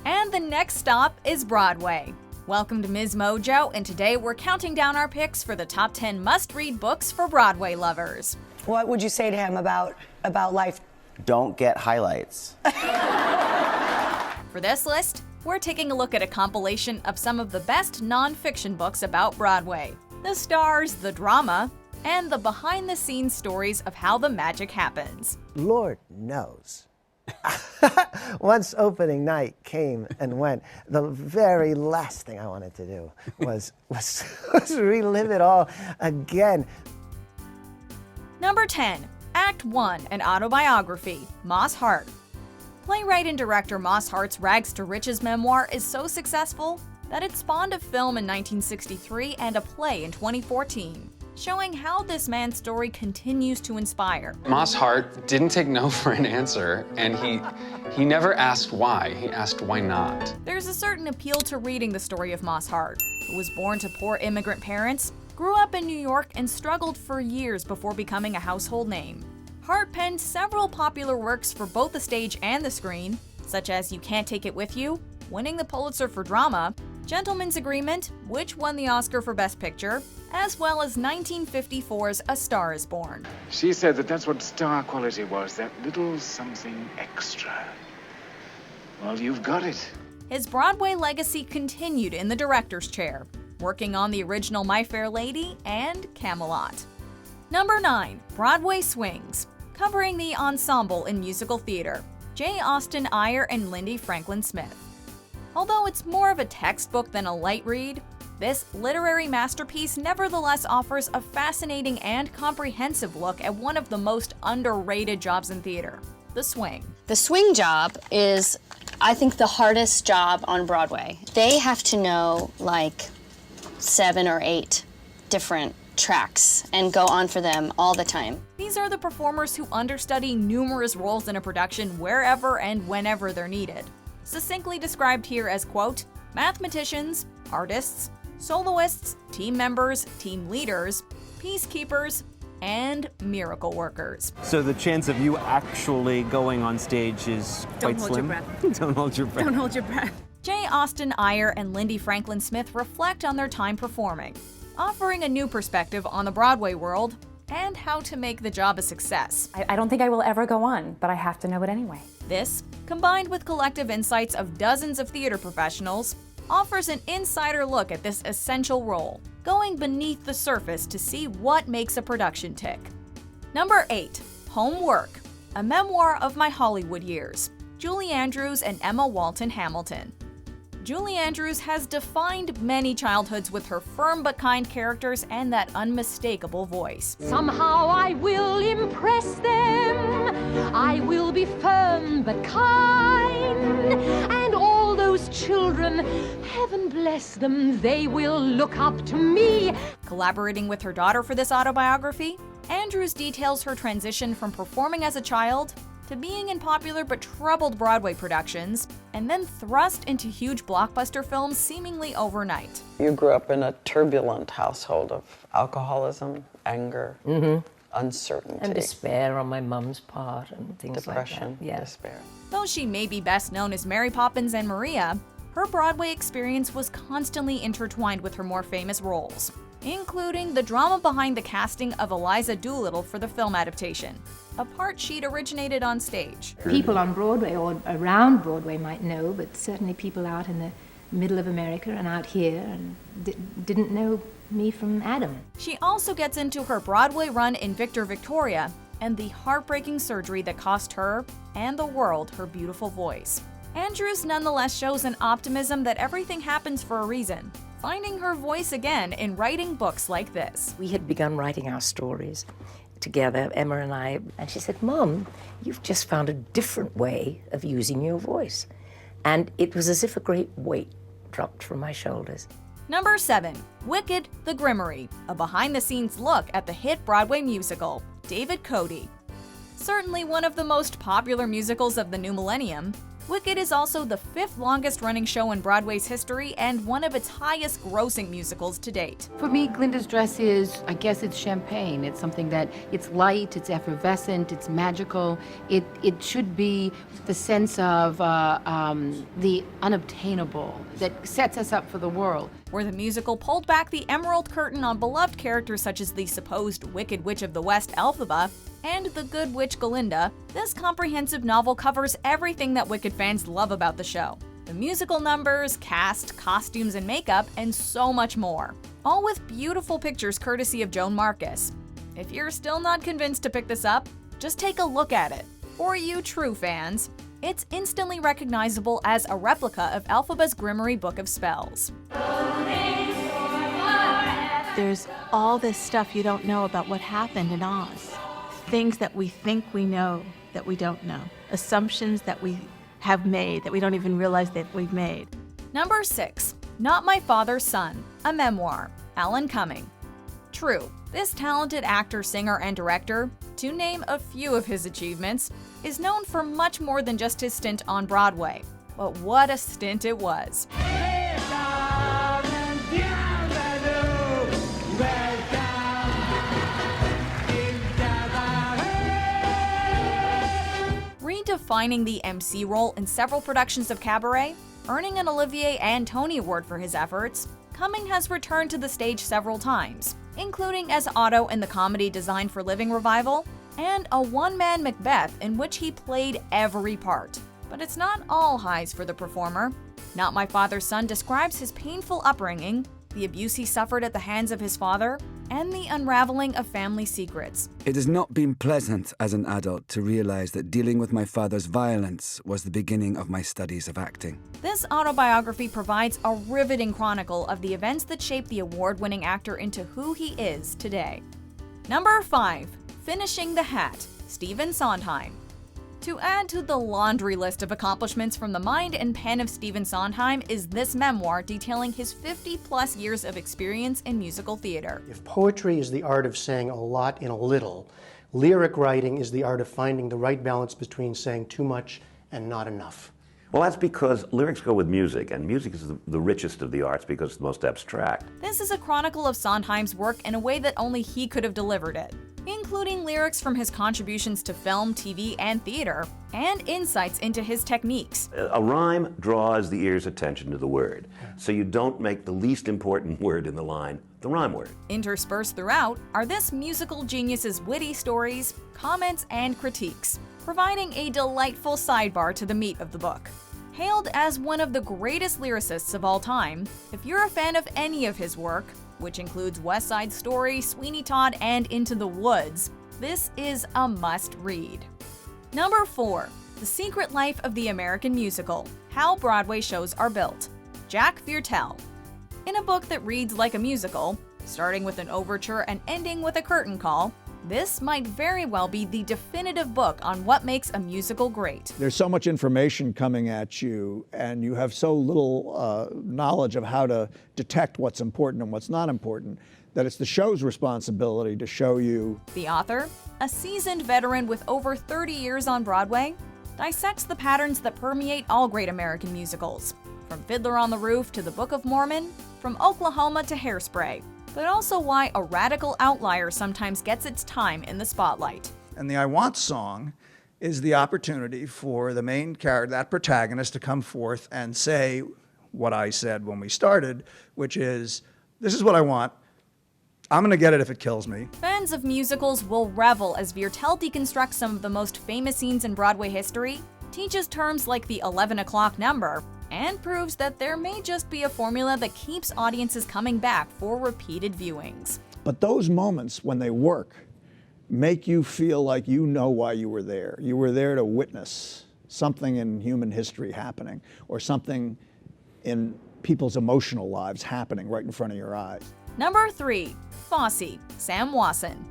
And the next stop is Broadway. Welcome to MsMojo, and today we're counting down our picks for the top 10 must-read books for Broadway lovers. What would you say to him about life? Don't get highlights. For this list, we're taking a look at a compilation of some of the best non-fiction books about Broadway. The stars, the drama, and the behind-the-scenes stories of how the magic happens. Lord knows. Once opening night came and went, the very last thing I wanted to do was relive it all again. Number 10, Act 1, an autobiography, Moss Hart. Playwright and director Moss Hart's Rags to Riches memoir is so successful that it spawned a film in 1963 and a play in 2014, showing how this man's story continues to inspire. Moss Hart didn't take no for an answer, and he never asked why. He asked why not. There's a certain appeal to reading the story of Moss Hart, who was born to poor immigrant parents, grew up in New York, and struggled for years before becoming a household name. Hart penned several popular works for both the stage and the screen, such as You Can't Take It With You, winning the Pulitzer for Drama, Gentleman's Agreement, which won the Oscar for Best Picture, as well as 1954's A Star is Born. She said that that's what star quality was, that little something extra. Well, you've got it. His Broadway legacy continued in the director's chair, working on the original My Fair Lady and Camelot. Number 9, Broadway Swings, covering the ensemble in musical theater, J. Austen Iyer and Lindy Franklin Smith. Although it's more of a textbook than a light read, this literary masterpiece nevertheless offers a fascinating and comprehensive look at one of the most underrated jobs in theater, the swing. The swing job is, I think, the hardest job on Broadway. They have to know like 7 or 8 different tracks and go on for them all the time. These are the performers who understudy numerous roles in a production wherever and whenever they're needed. Succinctly described here as, quote, mathematicians, artists, soloists, team members, team leaders, peacekeepers, and miracle workers. So the chance of you actually going on stage is quite slim? Don't hold your breath. Don't hold your breath. J. Austen Iyer and Lindy Franklin Smith reflect on their time performing, offering a new perspective on the Broadway world and how to make the job a success. I don't think I will ever go on, but I have to know it anyway. This, combined with collective insights of dozens of theater professionals, offers an insider look at this essential role, going beneath the surface to see what makes a production tick. Number 8, Homework, a memoir of my Hollywood years, Julie Andrews and Emma Walton Hamilton. Julie Andrews has defined many childhoods with her firm but kind characters and that unmistakable voice. Somehow I will impress them. I will be firm but kind. And all those children, heaven bless them, they will look up to me. Collaborating with her daughter for this autobiography, Andrews details her transition from performing as a child to being in popular but troubled Broadway productions, and then thrust into huge blockbuster films seemingly overnight. You grew up in a turbulent household of alcoholism, anger, uncertainty. And despair on my mum's part and things Depression, like that. Yeah. despair. Though she may be best known as Mary Poppins and Maria, her Broadway experience was constantly intertwined with her more famous roles, including the drama behind the casting of Eliza Doolittle for the film adaptation, a part she'd originated on stage. People on Broadway or around Broadway might know, but certainly people out in the middle of America and out here and didn't know me from Adam. She also gets into her Broadway run in Victor Victoria and the heartbreaking surgery that cost her and the world her beautiful voice. Andrews nonetheless shows an optimism that everything happens for a reason, finding her voice again in writing books like this. We had begun writing our stories together, Emma and I, and she said, Mom, you've just found a different way of using your voice. And it was as if a great weight dropped from my shoulders. Number 7, Wicked, the Grimmery, a behind-the-scenes look at the hit Broadway musical, David Cody. Certainly one of the most popular musicals of the new millennium, Wicked is also the 5th longest running show in Broadway's history and one of its highest grossing musicals to date. For me, Glinda's dress is, I guess it's champagne. It's something that, it's light, it's effervescent, it's magical. It should be the sense of the unobtainable that sets us up for the world. Where the musical pulled back the emerald curtain on beloved characters such as the supposed Wicked Witch of the West, Elphaba, and the Good Witch, Glinda, this comprehensive novel covers everything that Wicked fans love about the show. The musical numbers, cast, costumes and makeup, and so much more. All with beautiful pictures courtesy of Joan Marcus. If you're still not convinced to pick this up, just take a look at it. For you true fans, it's instantly recognizable as a replica of Elphaba's Grimoire Book of Spells. There's all this stuff you don't know about what happened in Oz. Things that we think we know that we don't know. Assumptions that we have made that we don't even realize that we've made. Number 6. Not My Father's Son, a memoir, Alan Cumming. True, this talented actor, singer, and director, to name a few of his achievements, is known for much more than just his stint on Broadway. But what a stint it was. Redefining the MC role in several productions of Cabaret, earning an Olivier and Tony Award for his efforts, Cumming has returned to the stage several times, including as Otto in the comedy Designed for Living revival, and a one-man Macbeth in which he played every part. But it's not all highs for the performer. Not My Father's Son describes his painful upbringing, the abuse he suffered at the hands of his father, and the unraveling of family secrets. It has not been pleasant as an adult to realize that dealing with my father's violence was the beginning of my studies of acting. This autobiography provides a riveting chronicle of the events that shaped the award-winning actor into who he is today. Number 5. Finishing the Hat, Stephen Sondheim. To add to the laundry list of accomplishments from the mind and pen of Stephen Sondheim is this memoir detailing his 50-plus years of experience in musical theater. If poetry is the art of saying a lot in a little, lyric writing is the art of finding the right balance between saying too much and not enough. Well, that's because lyrics go with music, and music is the richest of the arts because it's the most abstract. This is a chronicle of Sondheim's work in a way that only he could have delivered it, including lyrics from his contributions to film, TV, and theater, and insights into his techniques. A rhyme draws the ear's attention to the word, so you don't make the least important word in the line the rhyme word. Interspersed throughout are this musical genius's witty stories, comments, and critiques, providing a delightful sidebar to the meat of the book. Hailed as one of the greatest lyricists of all time, if you're a fan of any of his work, which includes West Side Story, Sweeney Todd, and Into the Woods, this is a must-read. Number 4. The Secret Life of the American Musical, How Broadway Shows Are Built, Jack Viertel. In a book that reads like a musical, starting with an overture and ending with a curtain call, this might very well be the definitive book on what makes a musical great. There's so much information coming at you, and you have so little knowledge of how to detect what's important and what's not important, that it's the show's responsibility to show you. The author, a seasoned veteran with over 30 years on Broadway, dissects the patterns that permeate all great American musicals, from Fiddler on the Roof to The Book of Mormon, from Oklahoma to Hairspray, but also why a radical outlier sometimes gets its time in the spotlight. And the I Want song is the opportunity for the main character, that protagonist, to come forth and say what I said when we started, which is, this is what I want. I'm gonna get it if it kills me. Fans of musicals will revel as Viertel deconstructs some of the most famous scenes in Broadway history, teaches terms like the 11 o'clock number, and proves that there may just be a formula that keeps audiences coming back for repeated viewings. But those moments when they work make you feel like you know why you were there. You were there to witness something in human history happening, or something in people's emotional lives happening right in front of your eyes. Number 3. Fosse, Sam Wasson.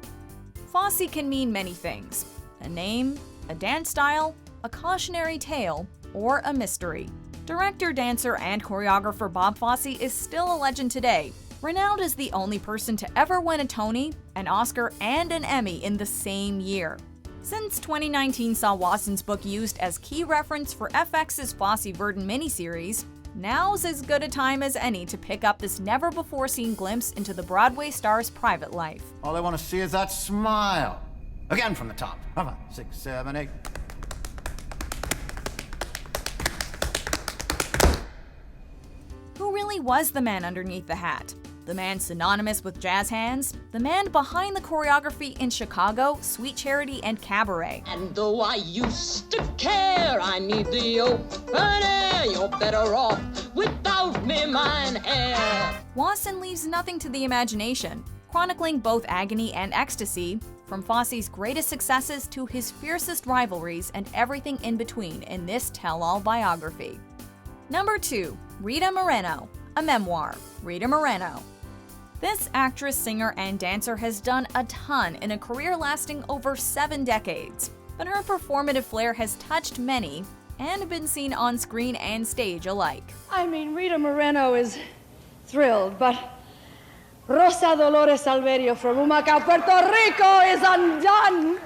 Fosse can mean many things: a name, a dance style, a cautionary tale, or a mystery. Director, dancer, and choreographer Bob Fosse is still a legend today, renowned as the only person to ever win a Tony, an Oscar, and an Emmy in the same year. Since 2019 saw Wasson's book used as key reference for FX's Fosse Verdon miniseries, now's as good a time as any to pick up this never-before-seen glimpse into the Broadway star's private life. All I want to see is that smile. Again from the top. Come on, 6, 7, 8. Who really was the man underneath the hat? The man synonymous with jazz hands? The man behind the choreography in Chicago, Sweet Charity, and Cabaret? And though I used to care, I need the open air. You're better off without me, mine hair. Wasson leaves nothing to the imagination, chronicling both agony and ecstasy, from Fosse's greatest successes to his fiercest rivalries and everything in between in this tell-all biography. Number 2. Rita Moreno, a memoir. Rita Moreno. This actress, singer, and dancer has done a ton in a career lasting over 7 decades, but her performative flair has touched many and been seen on screen and stage alike. I mean, Rita Moreno is thrilled, but Rosa Dolores Alverio from Humacao, Puerto Rico is undone!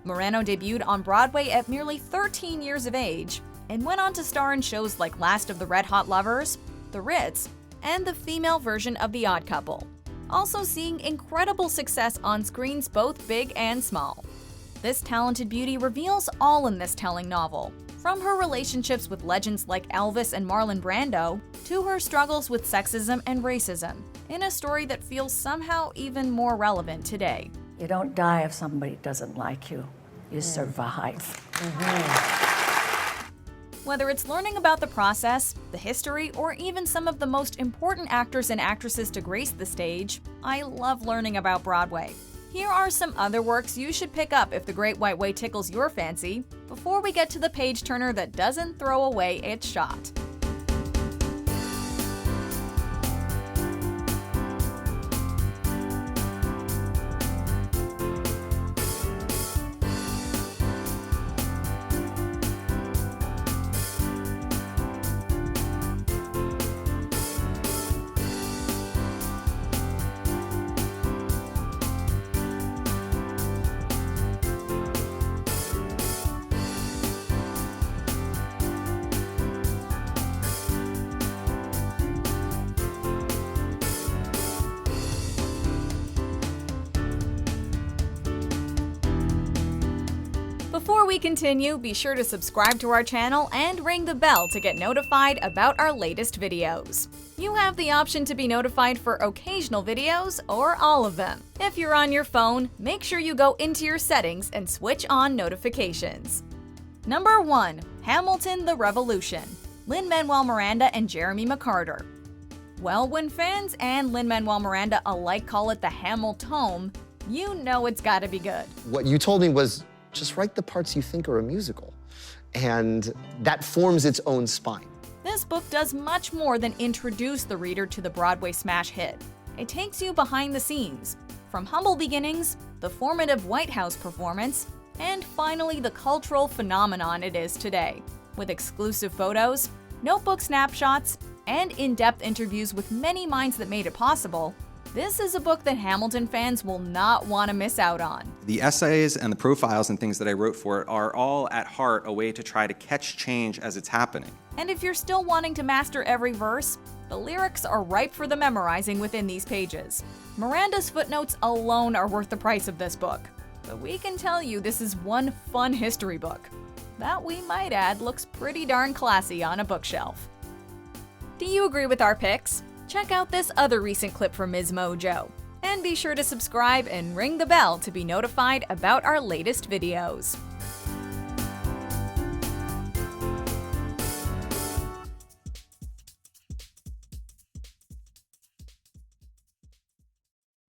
Moreno debuted on Broadway at merely 13 years of age and went on to star in shows like Last of the Red Hot Lovers, The Ritz, and the female version of The Odd Couple, also seeing incredible success on screens both big and small. This talented beauty reveals all in this telling novel, from her relationships with legends like Elvis and Marlon Brando, to her struggles with sexism and racism, in a story that feels somehow even more relevant today. You don't die if somebody doesn't like you. You survive. Whether it's learning about the process, the history, or even some of the most important actors and actresses to grace the stage, I love learning about Broadway. Here are some other works you should pick up if The Great White Way tickles your fancy, before we get to the page-turner that doesn't throw away its shot. Before we continue, be sure to subscribe to our channel and ring the bell to get notified about our latest videos. You have the option to be notified for occasional videos or all of them. If you're on your phone, make sure you go into your settings and switch on notifications. Number 1. Hamilton: The Revolution. Lin-Manuel Miranda and Jeremy McCarter. Well, when fans and Lin-Manuel Miranda alike call it the Hamiltome, you know it's gotta be good. What you told me was, just write the parts you think are a musical, and that forms its own spine. This book does much more than introduce the reader to the Broadway smash hit. It takes you behind the scenes, from humble beginnings, the formative White House performance, and finally the cultural phenomenon it is today, with exclusive photos, notebook snapshots, and in-depth interviews with many minds that made it possible. This is a book that Hamilton fans will not want to miss out on. The essays and the profiles and things that I wrote for it are all at heart a way to try to catch change as it's happening. And if you're still wanting to master every verse, the lyrics are ripe for the memorizing within these pages. Miranda's footnotes alone are worth the price of this book. But we can tell you this is one fun history book that, we might add, looks pretty darn classy on a bookshelf. Do you agree with our picks? Check out this other recent clip from MsMojo. And be sure to subscribe and ring the bell to be notified about our latest videos.